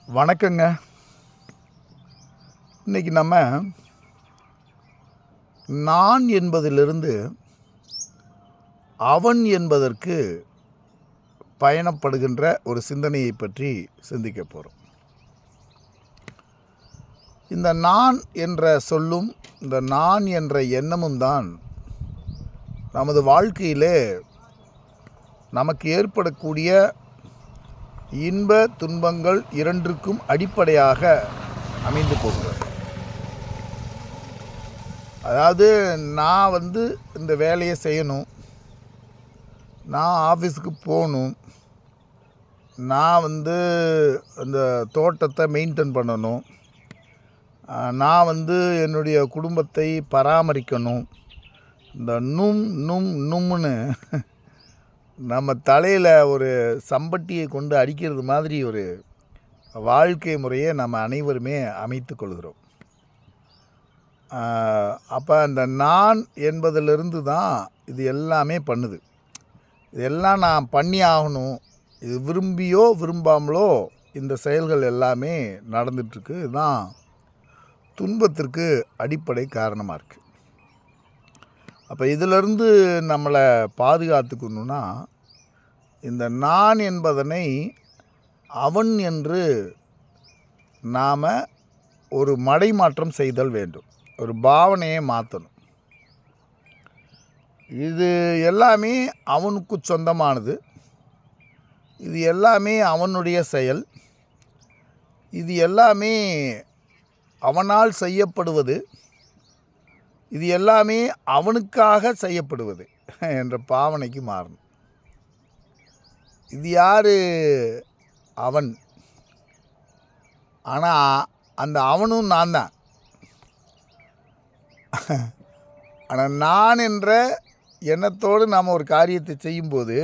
வணக்கங்க. இன்றைக்கி நம்ம நான் என்பதிலிருந்து அவன் என்பதற்கு பயணப்படுகின்ற ஒரு சிந்தனையை பற்றி சிந்திக்க போகிறோம். இந்த நான் என்ற சொல்லும் இந்த நான் என்ற எண்ணமும் தான் நமது வாழ்க்கையிலே நமக்கு ஏற்படக்கூடிய இன்ப துன்பங்கள் இரண்டிற்கும் அடிப்படையாக அமைந்து போகிறது. அதாவது நான் இந்த வேலையை செய்யணும், நான் ஆஃபீஸுக்கு போகணும், நான் அந்த தோட்டத்தை மெயின்டைன் பண்ணணும், நான் என்னுடைய குடும்பத்தை பராமரிக்கணும். இந்த நும்னு நம்ம தலையில் ஒரு சம்பட்டியை கொண்டு அடிக்கிறது மாதிரி ஒரு வாழ்க்கை முறையை நம்ம அனைவருமே அமைத்து கொள்கிறோம். அப்போ அந்த நான் என்பதிலிருந்து தான் இது எல்லாமே பண்ணுது. இதெல்லாம் நான் பண்ணி ஆகணும், இது விரும்பியோ விரும்பாமலோ இந்த செயல்கள் எல்லாமே நடந்துகிட்ருக்கு. இதுதான் துன்பத்திற்கு அடிப்படை காரணமாக இருக்குது. அப்போ இதிலிருந்து நம்மளை பாதுகாத்துக்கணுன்னா இந்த நான் என்பதனை அவன் என்று நாம் ஒரு மடைமாற்றம் செய்தல் வேண்டும், ஒரு பாவனையை மாற்றணும். இது எல்லாமே அவனுக்கு சொந்தமானது, இது எல்லாமே அவனுடைய செயல், இது எல்லாமே அவனால் செய்யப்படுவது, இது எல்லாமே அவனுக்காக செய்யப்படுவது என்ற பாவனைக்கு மாறணும். இது யார்? அவன். ஆனால் அந்த அவனும் நான் தான். ஆனால் நான் என்ற எண்ணத்தோடு நாம் ஒரு காரியத்தை செய்யும்போது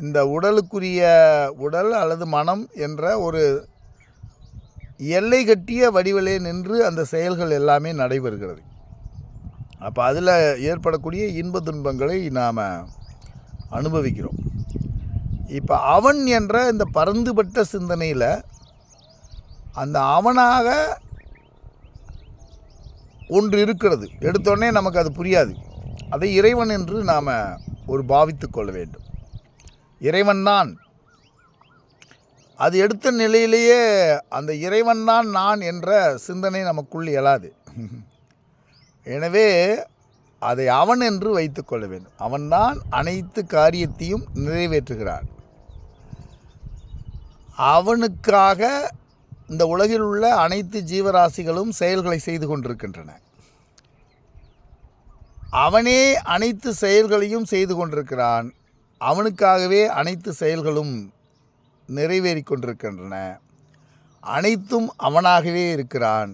இந்த உடலுக்குரிய உடல் அல்லது மனம் என்ற ஒரு எல்லை கட்டிய வடிவிலே நின்று அந்த செயல்கள் எல்லாமே நடைபெறுகிறது. அப்போ அதில் ஏற்படக்கூடிய இன்ப துன்பங்களை நாம் அனுபவிக்கிறோம். இப்போ அவன் என்ற இந்த பரந்துபட்ட சிந்தனையில் அந்த அவனாக ஒன்று இருக்கிறது. எடுத்தோடனே நமக்கு அது புரியாது. அதை இறைவன் என்று நாம் ஒரு பாவித்து கொள்ள வேண்டும். இறைவன் தான். அது எடுத்த நிலையிலேயே அந்த இறைவன் தான் நான் என்ற சிந்தனை நமக்குள் எழாது. எனவே அதை அவன் என்று வைத்து கொள்ள வேண்டும். அவன்தான் அனைத்து காரியத்தையும் நிறைவேற்றுகிறான். அவனுக்காக இந்த உலகில் உள்ள அனைத்து ஜீவராசிகளும் செயல்களை செய்து கொண்டிருக்கின்றன. அவனே அனைத்து செயல்களையும் செய்து கொண்டிருக்கிறான். அவனுக்காகவே அனைத்து செயல்களும் நிறைவேறி கொண்டிருக்கின்றன. அனைத்தும் அவனாகவே இருக்கிறான்.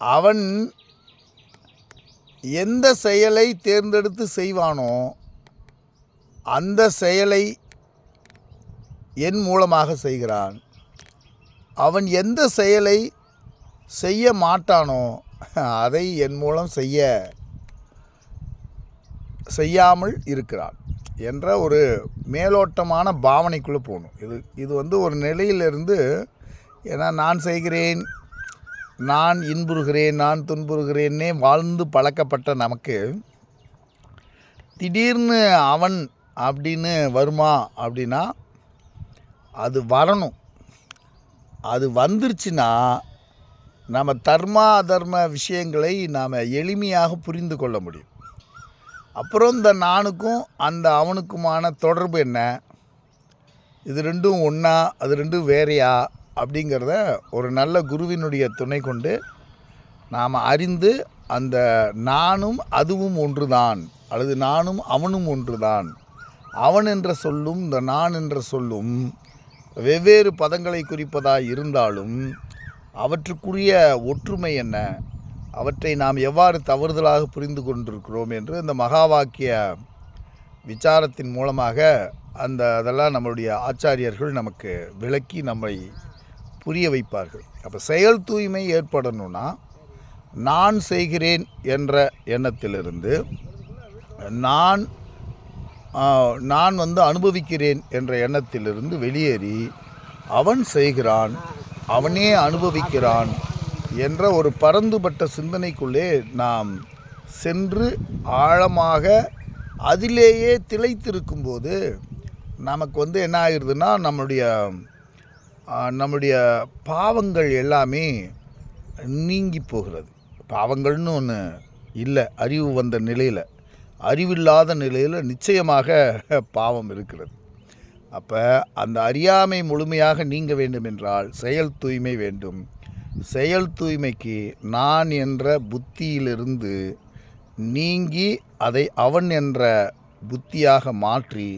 அவன் எந்த செயலை தேர்ந்தெடுத்து செய்வானோ அந்த செயலை என் மூலமாக செய்கிறான். அவன் எந்த செயலை செய்ய மாட்டானோ அதை என் மூலம் செய்யாமல் இருக்கிறான் என்ற ஒரு மேலோட்டமான பாவனைக்குள்ளே போகணும். இது ஒரு நிலையிலிருந்து, ஏன்னா நான் செய்கிறேன், நான் இன்புறுகிறேன், நான் துன்புறுகிறேன்னே வாழ்ந்து பழக்கப்பட்ட நமக்கு திடீர்னு அவன் அப்படின்னு வருமா அப்படின்னா அது வரணும். அது வந்துருச்சுன்னா நம்ம தர்மா அதர்ம விஷயங்களை நாம் எளிமையாக புரிந்து கொள்ள முடியும். அப்புறம் இந்த நானுக்கும் அந்த அவனுக்குமான தொடர்பு என்ன, இது ரெண்டும் ஒன்றா அது ரெண்டும் வேறையா அப்படிங்கிறத ஒரு நல்ல குருவினுடைய துணை கொண்டு நாம் அறிந்து அந்த நானும் அதுவும் ஒன்று தான், அல்லது நானும் அவனும் ஒன்று தான். அவன் என்ற சொல்லும் இந்த நான் என்ற சொல்லும் வெவ்வேறு பதங்களை குறிப்பதாக இருந்தாலும் அவற்றுக்குரிய ஒற்றுமை என்ன, அவற்றை நாம் எவ்வாறு தவறுதலாக புரிந்து கொண்டிருக்கிறோம் என்று இந்த மகா வாக்கிய விசாரத்தின் மூலமாக அதெல்லாம் நம்மளுடைய ஆச்சாரியர்கள் நமக்கு விளக்கி நம்மை புரிய வைப்பார்கள். அப்போ செயல் தூய்மை ஏற்படணும்னா நான் செய்கிறேன் என்ற எண்ணத்திலிருந்து நான் நான் அனுபவிக்கிறேன் என்ற எண்ணத்திலிருந்து வெளியேறி அவன் செய்கிறான், அவனே அனுபவிக்கிறான் என்ற ஒரு பரந்துபட்ட சிந்தனைக்குள்ளே நாம் சென்று ஆழமாக அதிலேயே திளைத்திருக்கும்போது நமக்கு என்ன ஆகிடுதுன்னா, நம்முடைய பாவங்கள் எல்லாமே நீங்கி போகிறது. பாவங்கள்னு ஒன்று இல்லை, அறிவு வந்த நிலையில். அறிவில்லாத நிலையில் நிச்சயமாக பாவம் இருக்கிறது. அப்போ அந்த அறியாமை முழுமையாக நீங்க வேண்டுமென்றால் செயல் தூய்மை வேண்டும். செயல் தூய்மைக்கு நான் என்ற புத்தியிலிருந்து நீங்கி அதை அவன் என்ற புத்தியாக மாற்றி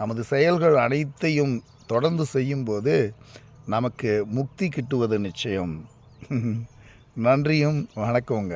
நமது செயல்கள் அனைத்தையும் தொடர்ந்து செய்யும்போது நமக்கு முக்தி கிட்டுவது நிச்சயம். நன்றியும் வணக்கங்க.